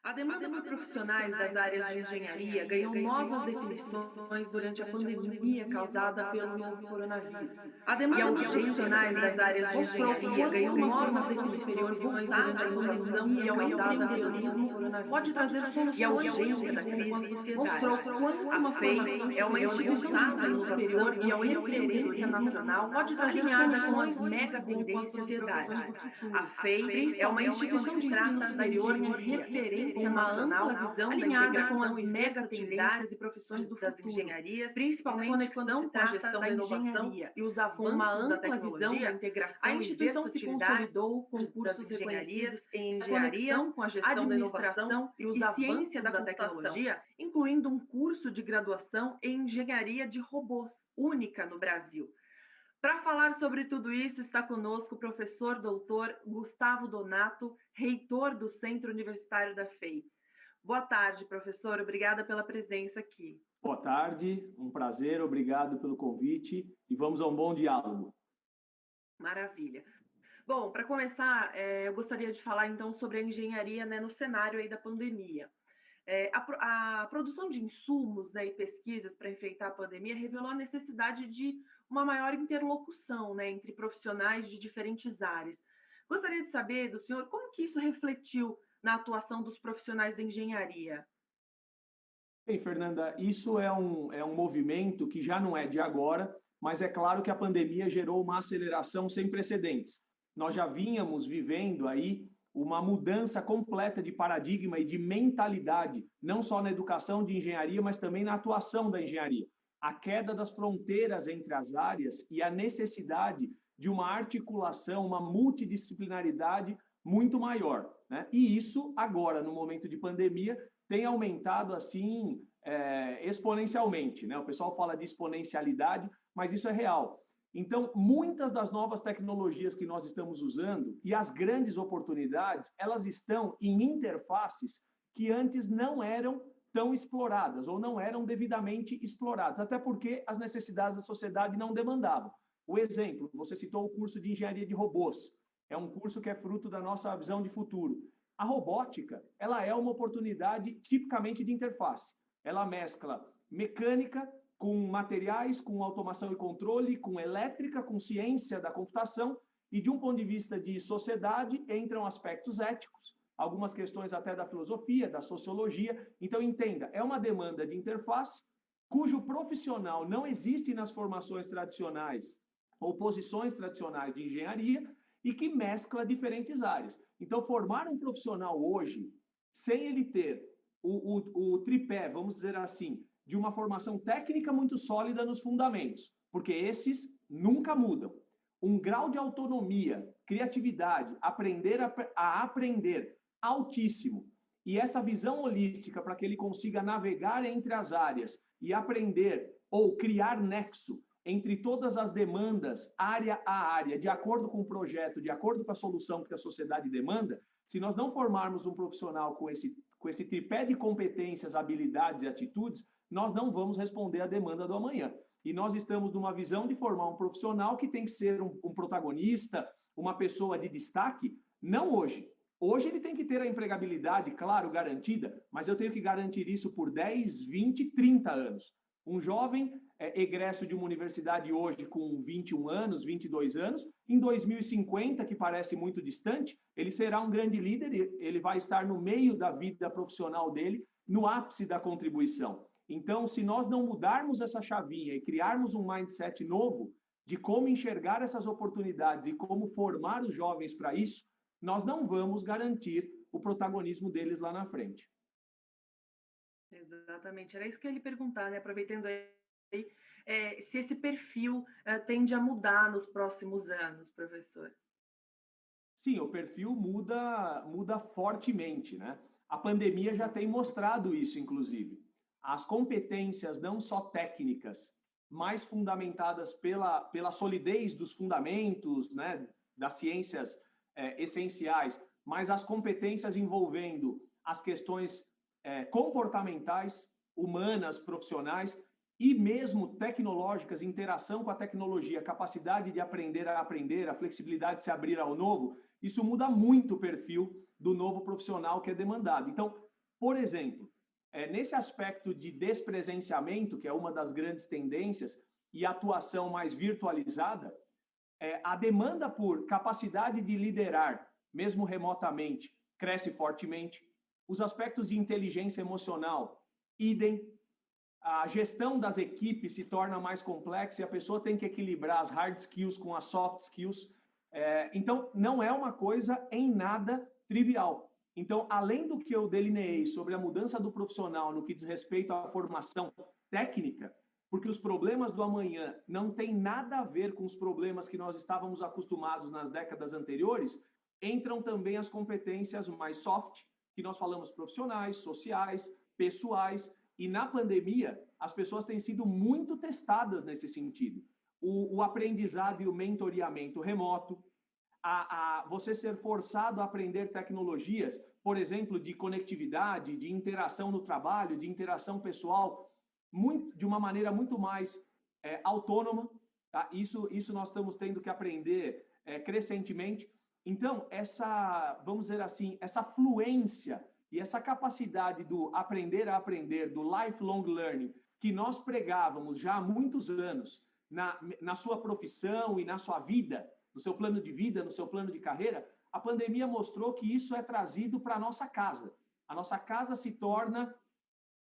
A demanda por profissionais das áreas de engenharia ganhou novas definições durante a pandemia causada pelo novo coronavírus. A demanda por profissionais das áreas de engenharia ganhou novas definições durante a pandemia e ao empreendedorismo pode trazer soluções e a urgência da crise mostrou quanto uma formação é uma instituição superior e a referência nacional pode trazer alinhada com as mega tendências da sociedade. A FEI é uma instituição de ensino superior de referência nacional alinhada com as mega tendências e profissões das engenharias, principalmente quando se trata da inovação e os avanços da tecnologia. A instituição se consolidou com cursos reconhecidos em engenharia, com a gestão da inovação e os avanços da tecnologia, incluindo um curso de graduação em engenharia de robôs, única no Brasil. Para falar sobre tudo isso, está conosco o professor doutor Gustavo Donato, reitor do Centro Universitário da FEI. Boa tarde, professor. Obrigada pela presença aqui. Boa tarde, um prazer, obrigado pelo convite e vamos a um bom diálogo. Maravilha. Bom, para começar, eu gostaria de falar então sobre a engenharia, no cenário aí da pandemia. A produção de insumos, e pesquisas para enfrentar a pandemia revelou a necessidade de uma maior interlocução, entre profissionais de diferentes áreas. Gostaria de saber do senhor como que isso refletiu na atuação dos profissionais da engenharia. Bem, Fernanda, isso é um movimento que já não é de agora, mas é claro que a pandemia gerou uma aceleração sem precedentes. Nós já vínhamos vivendo aí uma mudança completa de paradigma e de mentalidade, não só na educação de engenharia, mas também na atuação da engenharia. A queda das fronteiras entre as áreas e a necessidade de uma articulação, uma multidisciplinaridade muito maior, E isso, agora, no momento de pandemia, tem aumentado assim exponencialmente, O pessoal fala de exponencialidade, mas isso é real. Então, muitas das novas tecnologias que nós estamos usando e as grandes oportunidades, elas estão em interfaces que antes não eram tão exploradas ou não eram devidamente exploradas, até porque as necessidades da sociedade não demandavam. O exemplo, você citou o curso de engenharia de robôs. É um curso que é fruto da nossa visão de futuro. A robótica, ela é uma oportunidade tipicamente de interface. Ela mescla mecânica com materiais, com automação e controle, com elétrica, com ciência da computação, e de um ponto de vista de sociedade, entram aspectos éticos, algumas questões até da filosofia, da sociologia. Então, entenda, é uma demanda de interface, cujo profissional não existe nas formações tradicionais ou posições tradicionais de engenharia, e que mescla diferentes áreas. Então, formar um profissional hoje, sem ele ter o tripé, vamos dizer assim, de uma formação técnica muito sólida nos fundamentos, porque esses nunca mudam. Um grau de autonomia, criatividade, aprender a aprender altíssimo. E essa visão holística para que ele consiga navegar entre as áreas e aprender ou criar nexo entre todas as demandas, área a área, de acordo com o projeto, de acordo com a solução que a sociedade demanda, se nós não formarmos um profissional com esse tripé de competências, habilidades e atitudes, nós não vamos responder à demanda do amanhã. E nós estamos numa visão de formar um profissional que tem que ser um protagonista, uma pessoa de destaque, não hoje. Hoje ele tem que ter a empregabilidade, claro, garantida, mas eu tenho que garantir isso por 10, 20, 30 anos. Um jovem egresso de uma universidade hoje com 21 anos, 22 anos, em 2050, que parece muito distante, ele será um grande líder, ele vai estar no meio da vida profissional dele, no ápice da contribuição. Então, se nós não mudarmos essa chavinha e criarmos um mindset novo de como enxergar essas oportunidades e como formar os jovens para isso, nós não vamos garantir o protagonismo deles lá na frente. Exatamente, era isso que eu ia lhe perguntar, Aproveitando aí, se esse perfil tende a mudar nos próximos anos, professor. Sim, o perfil muda fortemente, A pandemia já tem mostrado isso, inclusive. As competências não só técnicas, mais fundamentadas pela solidez dos fundamentos, das ciências essenciais, mas as competências envolvendo as questões comportamentais, humanas, profissionais e mesmo tecnológicas, interação com a tecnologia, capacidade de aprender a aprender, a flexibilidade de se abrir ao novo, isso muda muito o perfil do novo profissional que é demandado. Então, Por exemplo, nesse aspecto de despresenciamento, que é uma das grandes tendências, e atuação mais virtualizada, a demanda por capacidade de liderar, mesmo remotamente, cresce fortemente. Os aspectos de inteligência emocional, idem. A gestão das equipes se torna mais complexa e a pessoa tem que equilibrar as hard skills com as soft skills. Então, não é uma coisa em nada trivial. Então, além do que eu delineei sobre a mudança do profissional no que diz respeito à formação técnica, porque os problemas do amanhã não têm nada a ver com os problemas que nós estávamos acostumados nas décadas anteriores, entram também as competências mais soft, que nós falamos profissionais, sociais, pessoais, e na pandemia as pessoas têm sido muito testadas nesse sentido. O aprendizado e o mentoreamento remoto, você ser forçado a aprender tecnologias, por exemplo, de conectividade, de interação no trabalho, de interação pessoal, de uma maneira muito mais autônoma. Tá? Isso nós estamos tendo que aprender crescentemente. Então, vamos dizer assim, essa fluência e essa capacidade do aprender a aprender, do lifelong learning, que nós pregávamos já há muitos anos na sua profissão e na sua vida, no seu plano de vida, no seu plano de carreira, a pandemia mostrou que isso é trazido para a nossa casa. A nossa casa se torna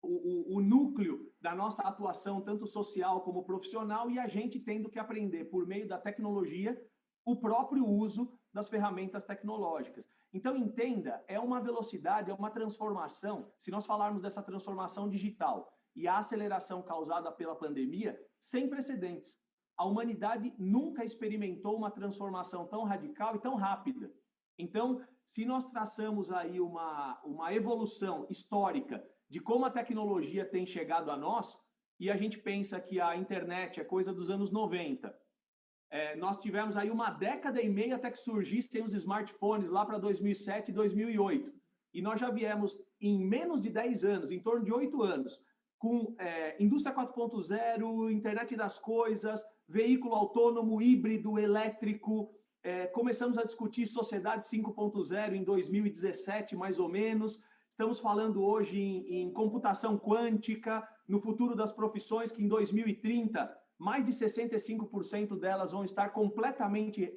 o núcleo da nossa atuação, tanto social como profissional, e a gente tendo que aprender, por meio da tecnologia, o próprio uso das ferramentas tecnológicas. Então, entenda, é uma velocidade, é uma transformação, se nós falarmos dessa transformação digital e a aceleração causada pela pandemia, sem precedentes. A humanidade nunca experimentou uma transformação tão radical e tão rápida. Então, se nós traçamos aí uma evolução histórica de como a tecnologia tem chegado a nós, e a gente pensa que a internet é coisa dos anos 90, nós tivemos aí uma década e meia até que surgissem os smartphones lá para 2007 e 2008. E nós já viemos em menos de 10 anos, em torno de 8 anos, com indústria 4.0, internet das coisas, veículo autônomo, híbrido, elétrico. Começamos a discutir sociedade 5.0 em 2017, mais ou menos. Estamos falando hoje em computação quântica, no futuro das profissões, que em 2030, mais de 65% delas vão estar completamente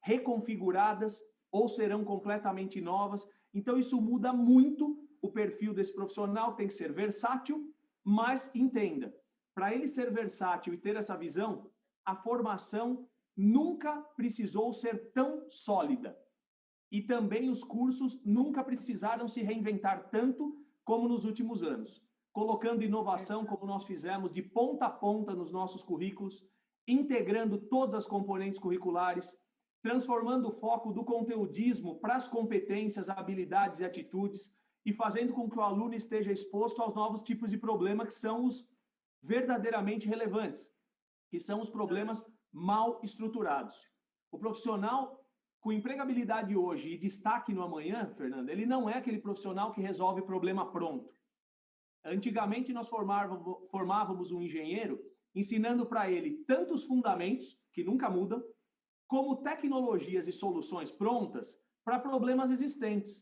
reconfiguradas ou serão completamente novas. Então, isso muda muito o perfil desse profissional, que tem que ser versátil, mas entenda, para ele ser versátil e ter essa visão, a formação nunca precisou ser tão sólida. E também os cursos nunca precisaram se reinventar tanto como nos últimos anos, colocando inovação, como nós fizemos, de ponta a ponta nos nossos currículos, integrando todas as componentes curriculares, transformando o foco do conteudismo para as competências, habilidades e atitudes, e fazendo com que o aluno esteja exposto aos novos tipos de problema que são os verdadeiramente relevantes, que são os problemas mal estruturados. O profissional com empregabilidade hoje e destaque no amanhã, Fernanda, ele não é aquele profissional que resolve problema pronto. Antigamente, nós formávamos um engenheiro ensinando para ele tanto os fundamentos, que nunca mudam, como tecnologias e soluções prontas para problemas existentes.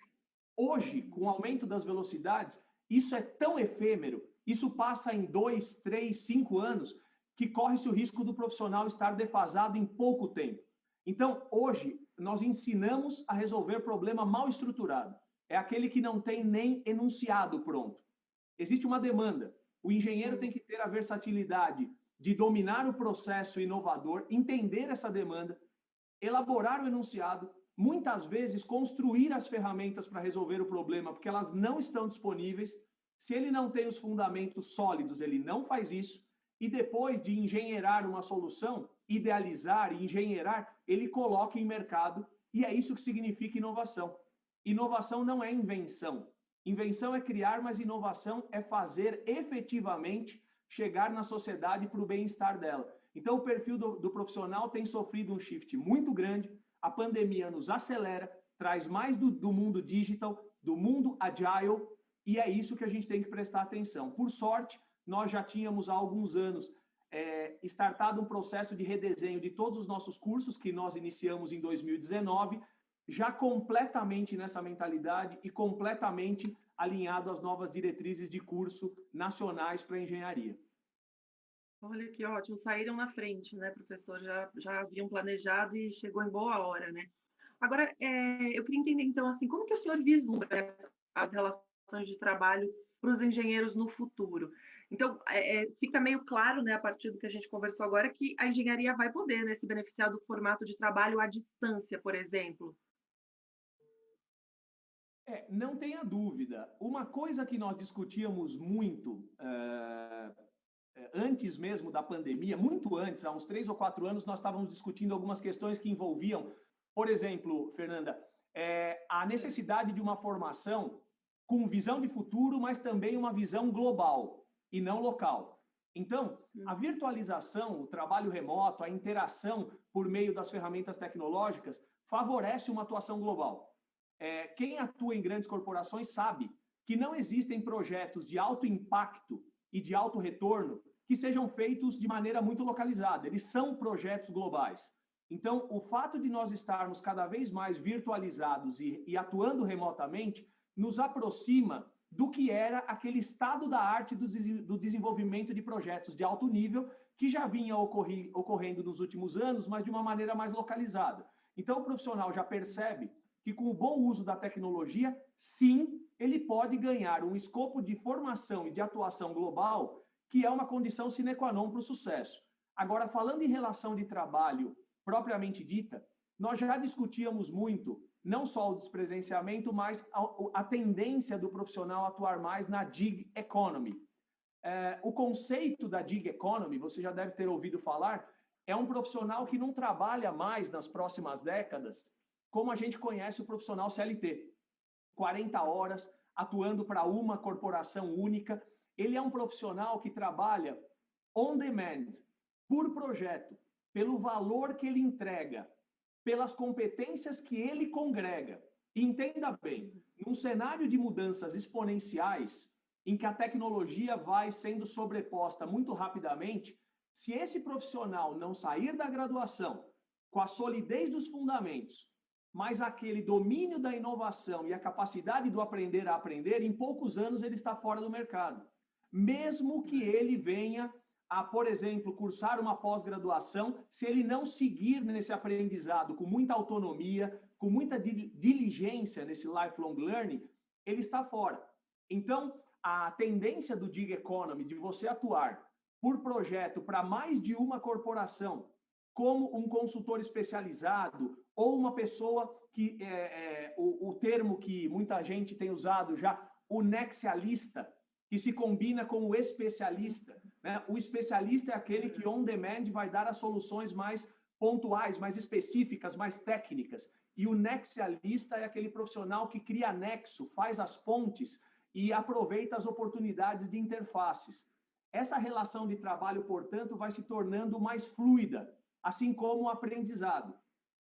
Hoje, com o aumento das velocidades, isso é tão efêmero, isso passa em 2, 3, 5 anos, que corre-se o risco do profissional estar defasado em pouco tempo. Então, hoje, nós ensinamos a resolver problema mal estruturado. É aquele que não tem nem enunciado pronto. Existe uma demanda. O engenheiro tem que ter a versatilidade de dominar o processo inovador, entender essa demanda, elaborar o enunciado, muitas vezes construir as ferramentas para resolver o problema, porque elas não estão disponíveis. Se ele não tem os fundamentos sólidos, ele não faz isso. E depois de engenheirar uma solução, idealizar e engenheirar, ele coloca em mercado, e é isso que significa inovação. Inovação não é invenção. Invenção é criar, mas inovação é fazer efetivamente chegar na sociedade para o bem-estar dela. Então, o perfil do profissional tem sofrido um shift muito grande, a pandemia nos acelera, traz mais do mundo digital, do mundo agile, e é isso que a gente tem que prestar atenção. Por sorte, nós já tínhamos há alguns anos startado um processo de redesenho de todos os nossos cursos que nós iniciamos em 2019, já completamente nessa mentalidade e completamente alinhado às novas diretrizes de curso nacionais para engenharia. Olha que ótimo, saíram na frente, né, professor? Já haviam planejado e chegou em boa hora, né? Agora, eu queria entender, então, assim, como que o senhor vislumbra as relações de trabalho para os engenheiros no futuro? Então, fica meio claro, né, a partir do que a gente conversou agora, que a engenharia vai poder, né, se beneficiar do formato de trabalho à distância, por exemplo. Não tenha dúvida. Uma coisa que nós discutíamos muito antes mesmo da pandemia, muito antes, há uns 3 ou 4 anos, nós estávamos discutindo algumas questões que envolviam, por exemplo, Fernanda, a necessidade de uma formação com visão de futuro, mas também uma visão global e não local. Então, a virtualização, o trabalho remoto, a interação por meio das ferramentas tecnológicas favorece uma atuação global. Quem atua em grandes corporações sabe que não existem projetos de alto impacto e de alto retorno que sejam feitos de maneira muito localizada. Eles são projetos globais. Então, o fato de nós estarmos cada vez mais virtualizados e atuando remotamente nos aproxima do que era aquele estado da arte do desenvolvimento de projetos de alto nível que já vinha ocorrendo nos últimos anos, mas de uma maneira mais localizada. Então, o profissional já percebe que com o bom uso da tecnologia, sim, ele pode ganhar um escopo de formação e de atuação global, que é uma condição sine qua non para o sucesso. Agora, falando em relação de trabalho propriamente dita, nós já discutíamos muito, não só o despresenciamento, mas a tendência do profissional atuar mais na gig economy. O conceito da gig economy, você já deve ter ouvido falar, é um profissional que não trabalha mais nas próximas décadas como a gente conhece o profissional CLT. 40 horas, atuando para uma corporação única. Ele é um profissional que trabalha on demand, por projeto, pelo valor que ele entrega, pelas competências que ele congrega. Entenda bem, num cenário de mudanças exponenciais, em que a tecnologia vai sendo sobreposta muito rapidamente, se esse profissional não sair da graduação com a solidez dos fundamentos, mas aquele domínio da inovação e a capacidade do aprender a aprender, em poucos anos ele está fora do mercado. Mesmo que ele venha a, por exemplo, cursar uma pós-graduação, se ele não seguir nesse aprendizado com muita autonomia, com muita diligência nesse lifelong learning, ele está fora. Então, a tendência do gig economy, de você atuar por projeto para mais de uma corporação, como um consultor especializado ou uma pessoa que, o termo que muita gente tem usado já, o nexialista, que se combina com o especialista. Né? O especialista é aquele que on demand vai dar as soluções mais pontuais, mais específicas, mais técnicas. E o nexialista é aquele profissional que cria nexo, faz as pontes e aproveita as oportunidades de interfaces. Essa relação de trabalho, portanto, vai se tornando mais fluida, assim como o aprendizado.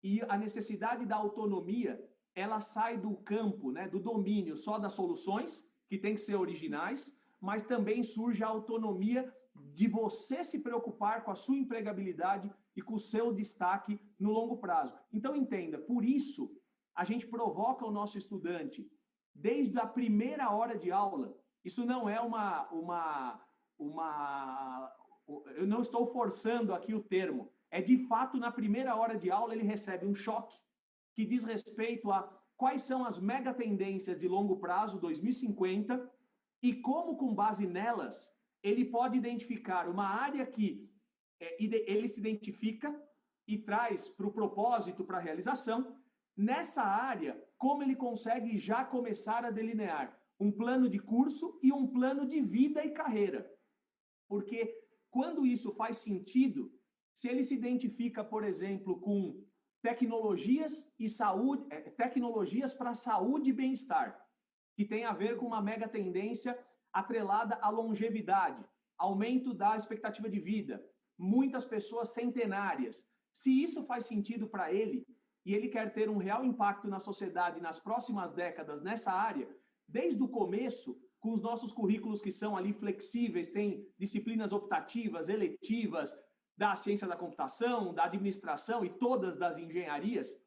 E a necessidade da autonomia, ela sai do campo, né, do domínio só das soluções, que tem que ser originais, mas também surge a autonomia de você se preocupar com a sua empregabilidade e com o seu destaque no longo prazo. Então, entenda, por isso, a gente provoca o nosso estudante, desde a primeira hora de aula. Isso não é eu não estou forçando aqui o termo, de fato, na primeira hora de aula, ele recebe um choque que diz respeito a quais são as mega tendências de longo prazo, 2050, e como, com base nelas, ele pode identificar uma área que ele se identifica e traz para o propósito, para a realização. Nessa área, como ele consegue já começar a delinear um plano de curso e um plano de vida e carreira. Porque quando isso faz sentido, se ele se identifica, por exemplo, com tecnologias e saúde, tecnologias para saúde e bem-estar, que tem a ver com uma mega tendência atrelada à longevidade, aumento da expectativa de vida, muitas pessoas centenárias. Se isso faz sentido para ele, e ele quer ter um real impacto na sociedade nas próximas décadas nessa área, desde o começo, com os nossos currículos que são ali flexíveis, tem disciplinas optativas, eletivas, da ciência da computação, da administração e todas das engenharias,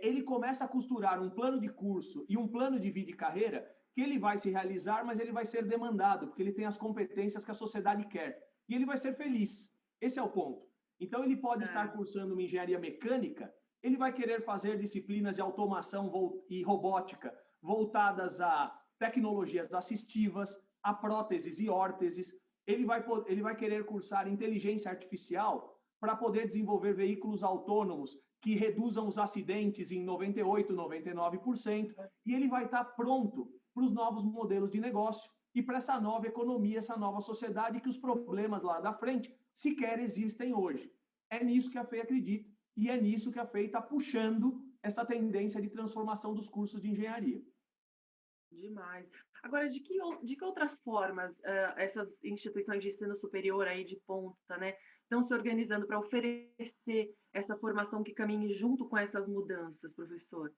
ele começa a costurar um plano de curso e um plano de vida e carreira que ele vai se realizar, mas ele vai ser demandado, porque ele tem as competências que a sociedade quer. E ele vai ser feliz. Esse é o ponto. Então, ele pode estar cursando uma engenharia mecânica, ele vai querer fazer disciplinas de automação e robótica voltadas a tecnologias assistivas, a próteses e órteses. Ele vai querer cursar inteligência artificial para poder desenvolver veículos autônomos que reduzam os acidentes em 98%, 99%, e ele vai estar pronto para os novos modelos de negócio e para essa nova economia, essa nova sociedade, que os problemas lá da frente sequer existem hoje. É nisso que a FEI acredita, e é nisso que a FEI está puxando essa tendência de transformação dos cursos de engenharia. Demais. Agora, de que outras formas essas instituições de ensino superior aí de ponta, né, estão se organizando para oferecer essa formação que caminhe junto com essas mudanças, professor?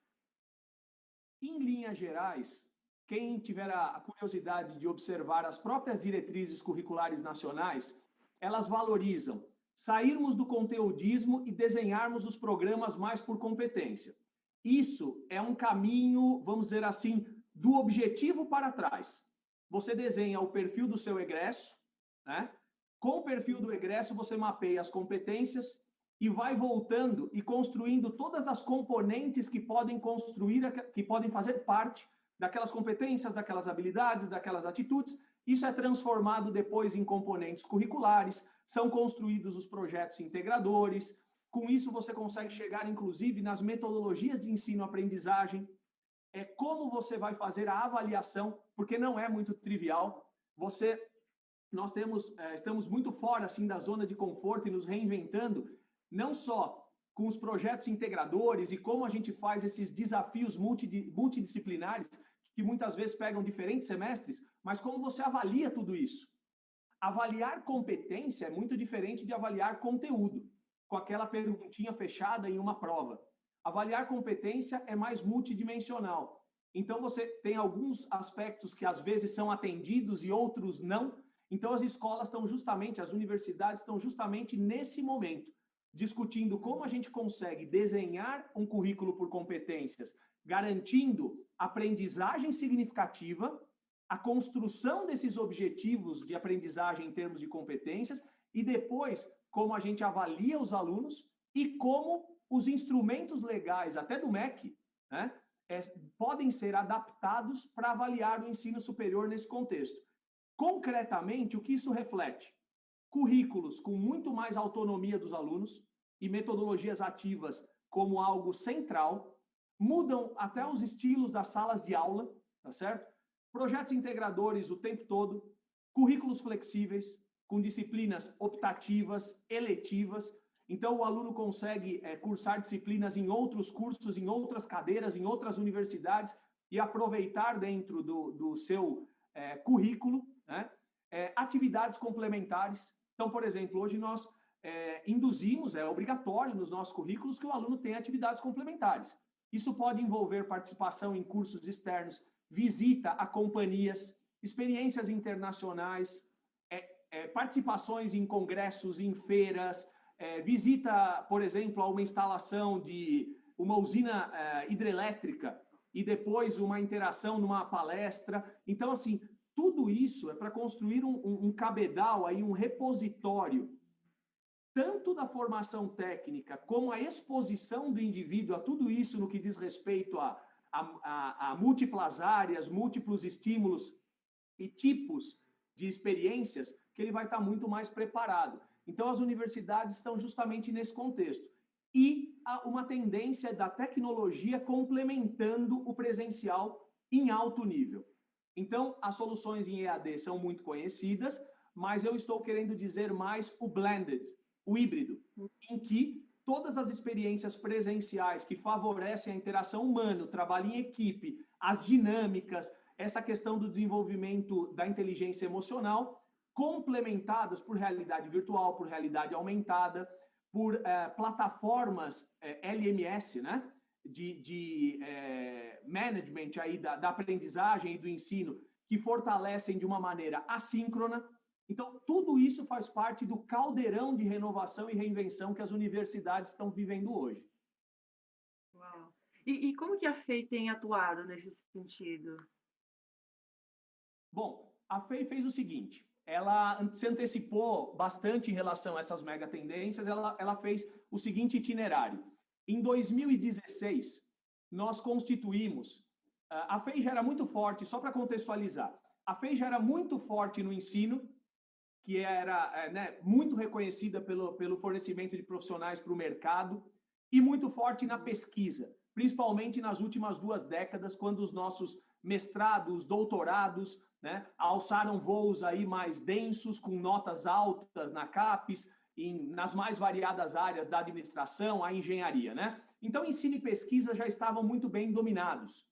Em linhas gerais, quem tiver a curiosidade de observar as próprias diretrizes curriculares nacionais, elas valorizam sairmos do conteudismo e desenharmos os programas mais por competência. Isso é um caminho, vamos dizer assim, do objetivo para trás. Você desenha o perfil do seu egresso, né? Com o perfil do egresso, você mapeia as competências e vai voltando e construindo todas as componentes que podem que podem fazer parte daquelas competências, daquelas habilidades, daquelas atitudes. Isso é transformado depois em componentes curriculares, são construídos os projetos integradores. Com isso, você consegue chegar, inclusive, nas metodologias de ensino-aprendizagem, como você vai fazer a avaliação, porque não é muito trivial. Nós estamos muito fora assim da zona de conforto e nos reinventando, não só com os projetos integradores e como a gente faz esses desafios multidisciplinares, que muitas vezes pegam diferentes semestres, mas como você avalia tudo isso. Avaliar competência é muito diferente de avaliar conteúdo, com aquela perguntinha fechada em uma prova. Avaliar competência é mais multidimensional. Então, você tem alguns aspectos que às vezes são atendidos e outros não. Então, as escolas estão justamente, as universidades estão justamente nesse momento, discutindo como a gente consegue desenhar um currículo por competências, garantindo aprendizagem significativa, a construção desses objetivos de aprendizagem em termos de competências, e depois como a gente avalia os alunos e como os instrumentos legais, até do MEC, né, podem ser adaptados para avaliar o ensino superior nesse contexto. Concretamente, o que isso reflete? Currículos com muito mais autonomia dos alunos e metodologias ativas como algo central, mudam até os estilos das salas de aula, tá certo? Projetos integradores o tempo todo, currículos flexíveis, com disciplinas optativas, eletivas. Então, o aluno consegue cursar disciplinas em outros cursos, em outras cadeiras, em outras universidades, e aproveitar dentro do seu currículo, né, atividades complementares. Então, por exemplo, hoje nós induzimos, é obrigatório nos nossos currículos que o aluno tenha atividades complementares. Isso pode envolver participação em cursos externos, visita a companhias, experiências internacionais, participações em congressos, em feiras, visita, por exemplo, a uma instalação de uma usina hidrelétrica e depois uma interação numa palestra. Então, assim, tudo isso é para construir um cabedal, aí, um repositório, tanto da formação técnica como a exposição do indivíduo a tudo isso no que diz respeito a múltiplas áreas, múltiplos estímulos e tipos de experiências, que ele vai estar muito mais preparado. Então, as universidades estão justamente nesse contexto. E há uma tendência da tecnologia complementando o presencial em alto nível. Então, as soluções em EAD são muito conhecidas, mas eu estou querendo dizer mais o blended, o híbrido, em que todas as experiências presenciais que favorecem a interação humana, o trabalho em equipe, as dinâmicas, essa questão do desenvolvimento da inteligência emocional, complementadas por realidade virtual, por realidade aumentada, por plataformas LMS, né, de management aí da aprendizagem e do ensino, que fortalecem de uma maneira assíncrona. Então, tudo isso faz parte do caldeirão de renovação e reinvenção que as universidades estão vivendo hoje. Uau. E como que a FEI tem atuado nesse sentido? Bom, a FEI fez o seguinte, ela se antecipou bastante em relação a essas mega tendências, ela fez o seguinte itinerário. Em 2016, nós constituímos, a FEI já era muito forte, só para contextualizar, a FEI já era muito forte no ensino, que era muito reconhecida pelo fornecimento de profissionais para o mercado, e muito forte na pesquisa, principalmente nas últimas 2 décadas, quando os nossos mestrados, doutorados, alçaram voos aí mais densos, com notas altas na CAPES, nas mais variadas áreas da administração, a engenharia. Então, ensino e pesquisa já estavam muito bem dominados.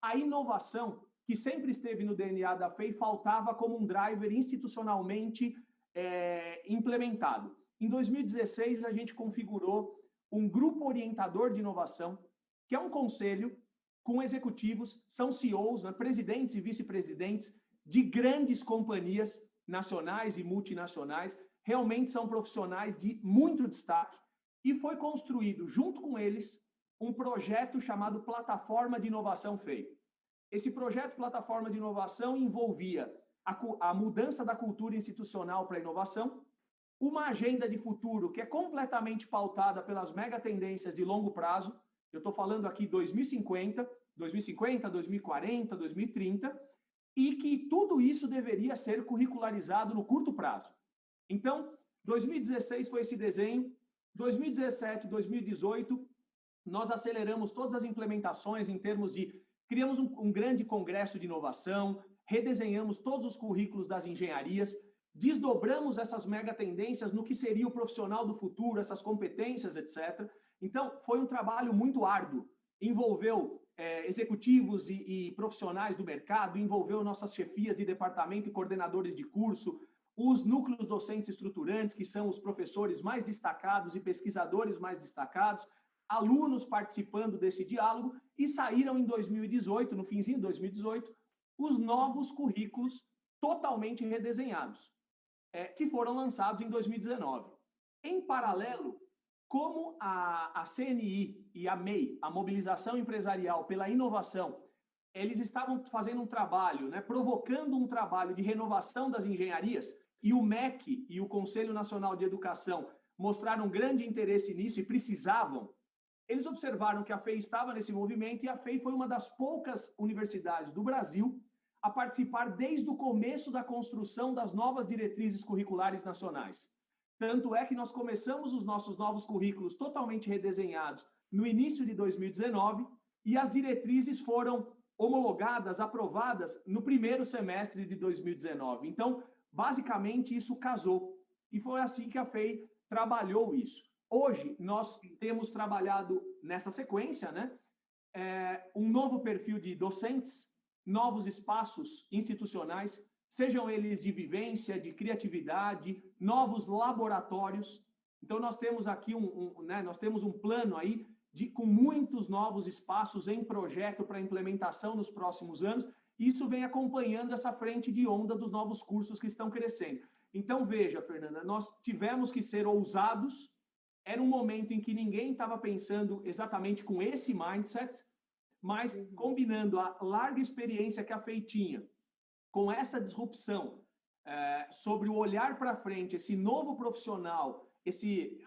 A inovação, que sempre esteve no DNA da FEI, faltava como um driver institucionalmente implementado. Em 2016, a gente configurou um grupo orientador de inovação, que é um conselho com executivos, são CEOs, presidentes e vice-presidentes de grandes companhias nacionais e multinacionais, realmente são profissionais de muito destaque, e foi construído, junto com eles, um projeto chamado Plataforma de Inovação FEI. Esse projeto Plataforma de Inovação envolvia a mudança da cultura institucional para a inovação, uma agenda de futuro que é completamente pautada pelas mega tendências de longo prazo, eu estou falando aqui 2050, 2040, 2030, e que tudo isso deveria ser curricularizado no curto prazo. Então, 2016 foi esse desenho, 2017, 2018, nós aceleramos todas as implementações em termos de criamos um grande congresso de inovação, redesenhamos todos os currículos das engenharias, desdobramos essas mega tendências no que seria o profissional do futuro, essas competências, etc. Então, foi um trabalho muito árduo, envolveu executivos e profissionais do mercado, envolveu nossas chefias de departamento e coordenadores de curso, os núcleos docentes estruturantes, que são os professores mais destacados e pesquisadores mais destacados, alunos participando desse diálogo, e saíram em 2018, no finzinho de 2018, os novos currículos totalmente redesenhados, que foram lançados em 2019. Em paralelo, como a CNI e a MEI, a Mobilização Empresarial pela Inovação, eles estavam fazendo um trabalho, provocando um trabalho de renovação das engenharias, e o MEC e o Conselho Nacional de Educação mostraram grande interesse nisso e precisavam. Eles observaram que a FEI estava nesse movimento, e a FEI foi uma das poucas universidades do Brasil a participar desde o começo da construção das novas diretrizes curriculares nacionais. Tanto é que nós começamos os nossos novos currículos totalmente redesenhados no início de 2019, e as diretrizes foram homologadas, aprovadas no primeiro semestre de 2019. Então, basicamente, isso casou, e foi assim que a FEI trabalhou isso. Hoje, nós temos trabalhado nessa sequência, um novo perfil de docentes, novos espaços institucionais, sejam eles de vivência, de criatividade, novos laboratórios. Então, nós temos aqui nós temos um plano aí com muitos novos espaços em projeto para implementação nos próximos anos. Isso vem acompanhando essa frente de onda dos novos cursos que estão crescendo. Então, veja, Fernanda, nós tivemos que ser ousados. Era um momento em que ninguém estava pensando exatamente com esse mindset, mas combinando a larga experiência que a FEI tinha com essa disrupção sobre o olhar para frente, esse novo profissional, esse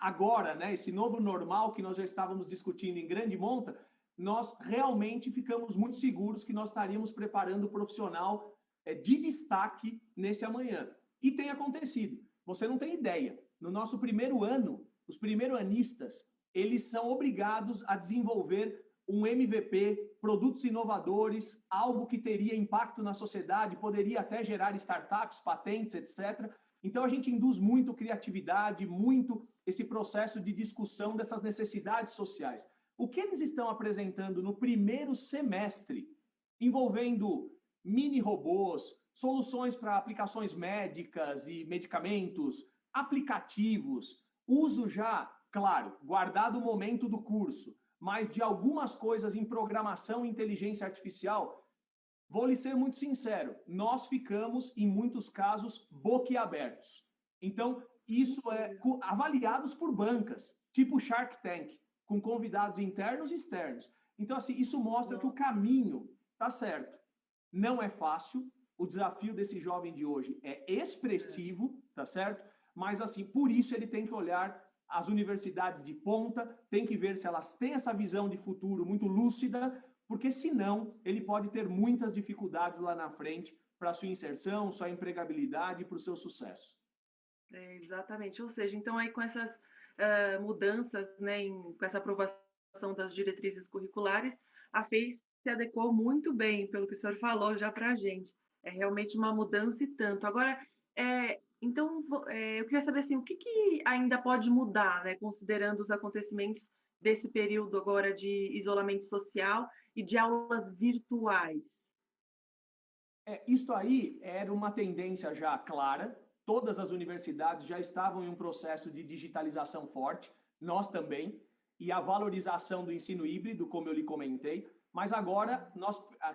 novo normal que nós já estávamos discutindo em grande monta, nós realmente ficamos muito seguros que nós estaríamos preparando o profissional de destaque nesse amanhã. E tem acontecido. Você não tem ideia. No nosso primeiro ano, os primeiroanistas, eles são obrigados a desenvolver um MVP, produtos inovadores, algo que teria impacto na sociedade, poderia até gerar startups, patentes, etc. Então, a gente induz muito criatividade, muito esse processo de discussão dessas necessidades sociais. O que eles estão apresentando no primeiro semestre, envolvendo mini-robôs, soluções para aplicações médicas e medicamentos, aplicativos, uso já, claro, guardado o momento do curso, mas de algumas coisas em programação e inteligência artificial, vou lhe ser muito sincero, nós ficamos, em muitos casos, boquiabertos. Então, isso é avaliados por bancas, tipo Shark Tank, com convidados internos e externos. Então, assim, isso mostra que o caminho está certo. Não é fácil, o desafio desse jovem de hoje é expressivo, tá certo? Mas, assim, por isso ele tem que olhar as universidades de ponta, tem que ver se elas têm essa visão de futuro muito lúcida, porque senão ele pode ter muitas dificuldades lá na frente para a sua inserção, sua empregabilidade e para o seu sucesso. Exatamente. Ou seja, então aí com essas mudanças, né, com essa aprovação das diretrizes curriculares, a FEI se adequou muito bem, pelo que o senhor falou já para a gente. É realmente uma mudança e tanto. Agora, então, eu queria saber assim, o que ainda pode mudar, né, considerando os acontecimentos desse período agora de isolamento social e de aulas virtuais? Isto aí era uma tendência já clara, todas as universidades já estavam em um processo de digitalização forte, nós também, e a valorização do ensino híbrido, como eu lhe comentei, mas agora,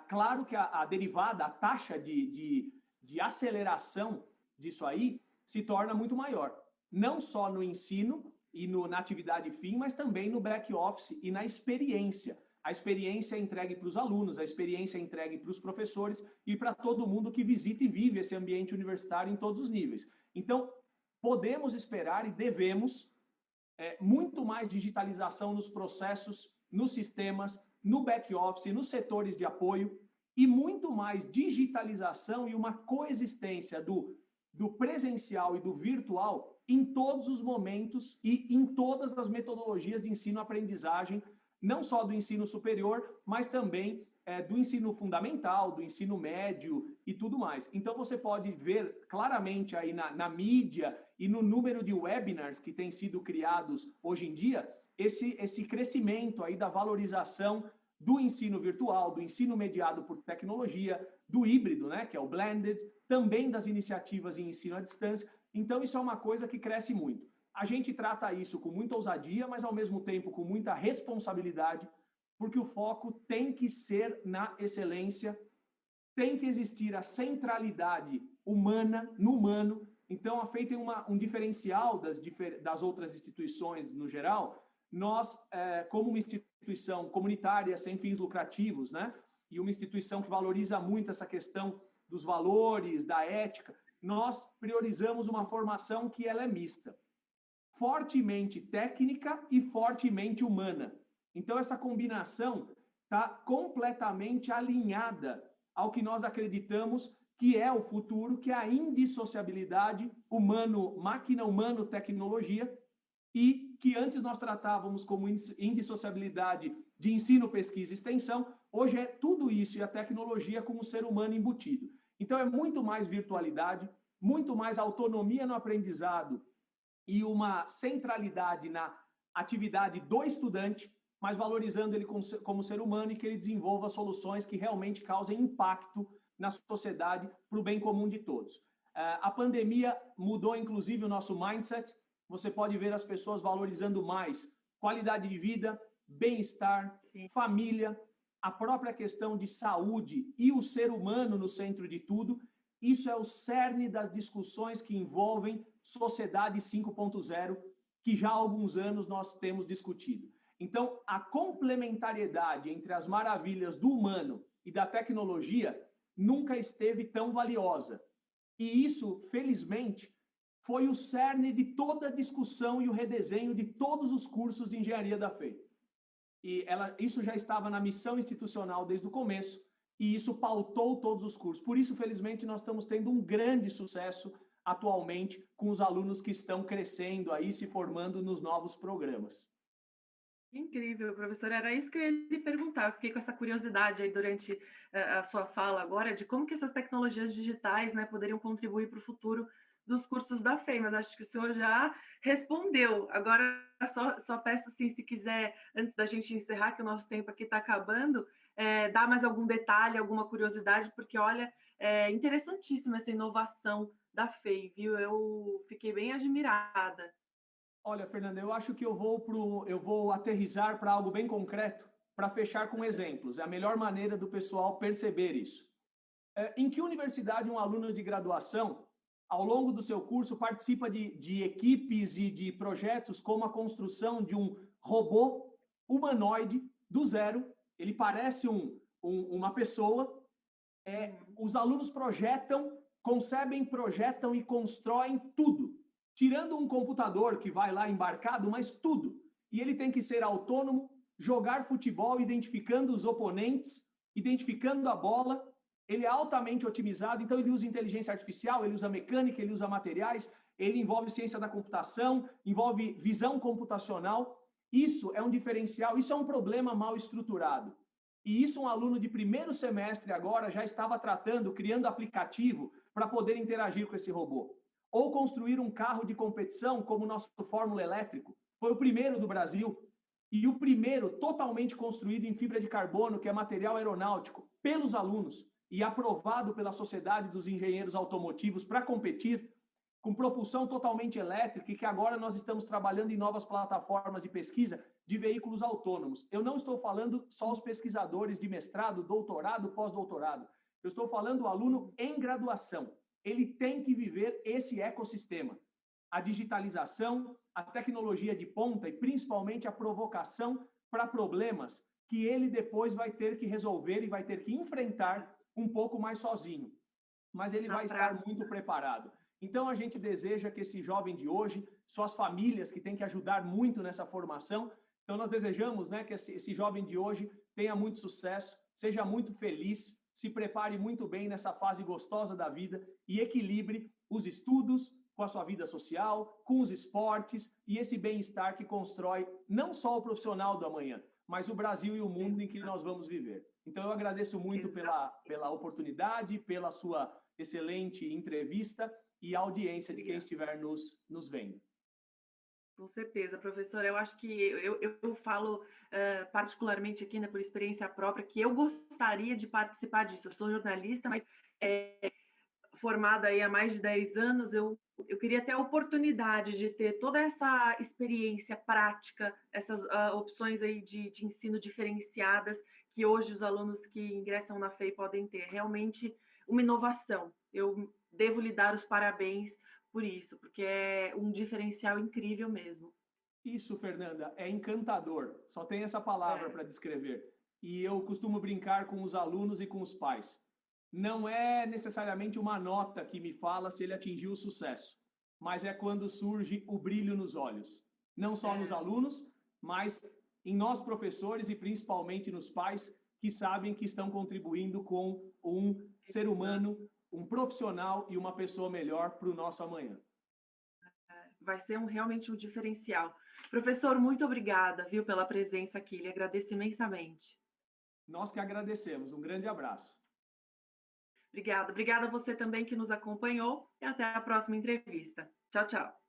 claro que a derivada, a taxa de aceleração disso aí se torna muito maior, não só no ensino e na atividade fim, mas também no back office e na experiência. A experiência é entregue para os alunos, a experiência é entregue para os professores e para todo mundo que visita e vive esse ambiente universitário em todos os níveis. Então, podemos esperar e devemos muito mais digitalização nos processos, nos sistemas, no back office, nos setores de apoio e muito mais digitalização e uma coexistência do presencial e do virtual em todos os momentos e em todas as metodologias de ensino-aprendizagem, não só do ensino superior, mas também do ensino fundamental, do ensino médio e tudo mais. Então, você pode ver claramente aí na mídia e no número de webinars que têm sido criados hoje em dia, esse crescimento aí da valorização do ensino virtual, do ensino mediado por tecnologia, do híbrido, né, que é o blended, também das iniciativas em ensino à distância. Então, isso é uma coisa que cresce muito. A gente trata isso com muita ousadia, mas ao mesmo tempo com muita responsabilidade, porque o foco tem que ser na excelência, tem que existir a centralidade humana no humano. Então, a FEI tem um diferencial das outras instituições no geral. Nós, como uma instituição comunitária sem fins lucrativos, né, e uma instituição que valoriza muito essa questão dos valores, da ética, nós priorizamos uma formação que ela é mista, fortemente técnica e fortemente humana. Então, essa combinação está completamente alinhada ao que nós acreditamos que é o futuro, que é a indissociabilidade humano-máquina, humano-tecnologia, e que antes nós tratávamos como indissociabilidade de ensino, pesquisa e extensão, hoje é tudo isso e a tecnologia com o ser humano embutido. Então, é muito mais virtualidade, muito mais autonomia no aprendizado e uma centralidade na atividade do estudante, mas valorizando ele como ser humano e que ele desenvolva soluções que realmente causem impacto na sociedade para o bem comum de todos. A pandemia mudou, inclusive, o nosso mindset. Você pode ver as pessoas valorizando mais qualidade de vida, bem-estar, família, a própria questão de saúde e o ser humano no centro de tudo. Isso é o cerne das discussões que envolvem Sociedade 5.0, que já há alguns anos nós temos discutido. Então, a complementariedade entre as maravilhas do humano e da tecnologia nunca esteve tão valiosa. E isso, felizmente, foi o cerne de toda a discussão e o redesenho de todos os cursos de engenharia da FEI. E isso já estava na missão institucional desde o começo, e isso pautou todos os cursos. Por isso, felizmente, nós estamos tendo um grande sucesso atualmente com os alunos que estão crescendo aí, se formando nos novos programas. Incrível, professor. Era isso que eu ia lhe perguntar. Eu fiquei com essa curiosidade aí durante a sua fala agora de como que essas tecnologias digitais, né, poderiam contribuir para o futuro dos cursos da FEI, mas acho que o senhor já respondeu. Agora, só peço, assim, se quiser, antes da gente encerrar, que o nosso tempo aqui está acabando, dar mais algum detalhe, alguma curiosidade, porque, olha, é interessantíssima essa inovação da FEI, viu? Eu fiquei bem admirada. Olha, Fernanda, eu acho que eu vou aterrissar para algo bem concreto, para fechar com exemplos. É a melhor maneira do pessoal perceber isso. Em que universidade um aluno de graduação, ao longo do seu curso, participa de equipes e de projetos como a construção de um robô humanoide do zero, Ele parece uma pessoa. Os alunos concebem, projetam e constroem tudo, tirando um computador que vai lá embarcado, mas tudo. E ele tem que ser autônomo, jogar futebol, identificando os oponentes, identificando a bola. Ele é altamente otimizado, então ele usa inteligência artificial, ele usa mecânica, ele usa materiais, ele envolve ciência da computação, envolve visão computacional. Isso é um diferencial, isso é um problema mal estruturado. E isso um aluno de primeiro semestre agora já estava tratando, criando aplicativo para poder interagir com esse robô. Ou construir um carro de competição como o nosso Fórmula Elétrico. Foi o primeiro do Brasil. E o primeiro totalmente construído em fibra de carbono, que é material aeronáutico, pelos alunos e aprovado pela Sociedade dos Engenheiros Automotivos para competir, com propulsão totalmente elétrica, e que agora nós estamos trabalhando em novas plataformas de pesquisa de veículos autônomos. Eu não estou falando só os pesquisadores de mestrado, doutorado, pós-doutorado. Eu estou falando do aluno em graduação. Ele tem que viver esse ecossistema. A digitalização, a tecnologia de ponta e principalmente a provocação para problemas que ele depois vai ter que resolver e vai ter que enfrentar um pouco mais sozinho. Mas ele vai estar muito preparado. Então, a gente deseja que esse jovem de hoje, suas famílias que têm que ajudar muito nessa formação, então nós desejamos, né, que esse jovem de hoje tenha muito sucesso, seja muito feliz, se prepare muito bem nessa fase gostosa da vida e equilibre os estudos com a sua vida social, com os esportes e esse bem-estar que constrói não só o profissional do amanhã, mas o Brasil e o mundo em que nós vamos viver. Então, eu agradeço muito pela oportunidade, pela sua excelente entrevista e a audiência de quem estiver nos vendo. Com certeza, professora. Eu acho que eu falo particularmente aqui, né, por experiência própria, que eu gostaria de participar disso. Eu sou jornalista, mas formada aí há mais de 10 anos, eu queria ter a oportunidade de ter toda essa experiência prática, essas opções aí de ensino diferenciadas que hoje os alunos que ingressam na FEI podem ter. Realmente uma inovação. Eu devo lhe dar os parabéns por isso, porque é um diferencial incrível mesmo. Isso, Fernanda, é encantador. Só tem essa palavra para descrever. E eu costumo brincar com os alunos e com os pais. Não é necessariamente uma nota que me fala se ele atingiu o sucesso, mas é quando surge o brilho nos olhos. Não só nos alunos, mas em nós professores e principalmente nos pais que sabem que estão contribuindo com um ser humano, um profissional e uma pessoa melhor para o nosso amanhã. Vai ser realmente um diferencial. Professor, muito obrigada, viu, pela presença aqui. Lhe agradeço imensamente. Nós que agradecemos. Um grande abraço. Obrigada. Obrigada a você também que nos acompanhou e até a próxima entrevista. Tchau, tchau.